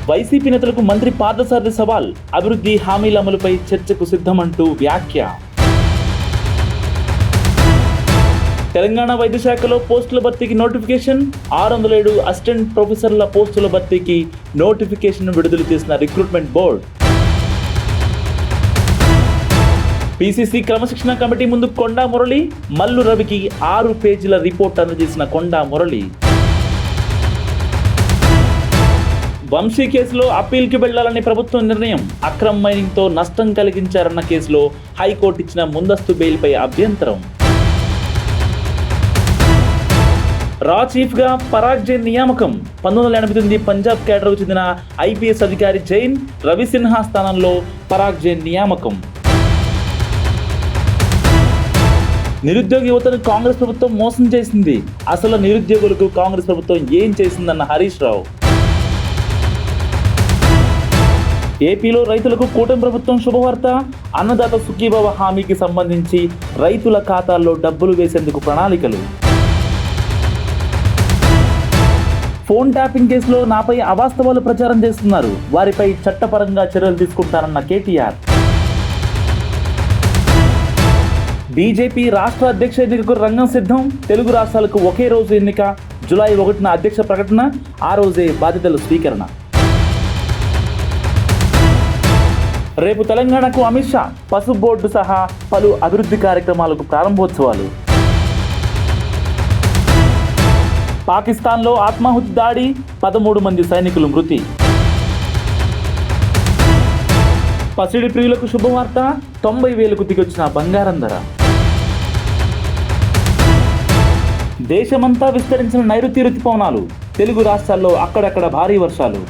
YCP నేతలకు మంత్రి పార్థసారథి సవాల్. అభివృద్ధి హామీల అమలుపై చర్చకు సిద్ధమంటూ వ్యాఖ్య. తెలంగాణ వైద్య శాఖలో పోస్టుల భర్తీకి నోటిఫికేషన్. 607 అసిస్టెంట్ ప్రొఫెసర్ల పోస్టుల భర్తీకి నోటిఫికేషన్ విడుదల చేసిన రిక్రూట్మెంట్ బోర్డు. పీసీసీ క్రమశిక్షణ కమిటీ ముందు కొండా మురళి. మల్లు రవికి 6 పేజీల రిపోర్ట్ అందజేసిన కొండా మురళి. వంశీ కేసులో అప్పీల్కి వెళ్లాలని ప్రభుత్వం నిర్ణయం. అక్రమ్ మైనింగ్తో నష్టం కలిగించారన్న కేసులో హైకోర్టు ఇచ్చిన ముందస్తు బెయిల్పై అభ్యంతరం. రా చీఫ్గా పరాగ్ జైన్ నియామకం. 1989 పంజాబ్ కేడర్కు చెందిన ఐపీఎస్ అధికారి జైన్, రవిసిన్హా స్థానంలో పరాగ్ జైన్ నియామకం. నిరుద్యోగ యువతను కాంగ్రెస్ ప్రభుత్వం మోసం చేసింది. అసలు నిరుద్యోగులకు కాంగ్రెస్ ప్రభుత్వం ఏం చేసిందన్న హరీష్ రావు. ఏపీలో రైతులకు కూటమి ప్రభుత్వం శుభవార్త. అన్నదాత సుఖీభవ హామీకి సంబంధించి రైతుల ఖాతాల్లో డబ్బులు వేసేందుకు ప్రణాళికలు. ఫోన్ ట్యాపింగ్ కేసులో నాపై అవాస్తవాలు ప్రచారం చేస్తున్నారు. వారిపై చట్టపరంగా చర్యలు తీసుకుంటారన్న కేటీఆర్. బీజేపీ రాష్ట్ర అధ్యక్ష ఎన్నికకు రంగం సిద్ధం. తెలుగు రాష్ట్రాలకు ఒకే రోజు ఎన్నిక. జూలై 1న అధ్యక్ష ప్రకటన. ఆ రోజే బాధ్యతల స్వీకరణ. రేపు తెలంగాణకు అమిత్ షా. పసుపు బోర్డు సహా పలు అభివృద్ధి కార్యక్రమాలకు ప్రారంభోత్సవాలు. పాకిస్తాన్లో ఆత్మాహుతి దాడి. 13 మంది సైనికులు మృతి. పసిడి ప్రియులకు శుభవార్త. 90,000కు దిగొచ్చిన బంగారం ధర. దేశమంతా విస్తరించిన నైరుతి రుతుపవనాలు. తెలుగు రాష్ట్రాల్లో అక్కడక్కడ భారీ వర్షాలు.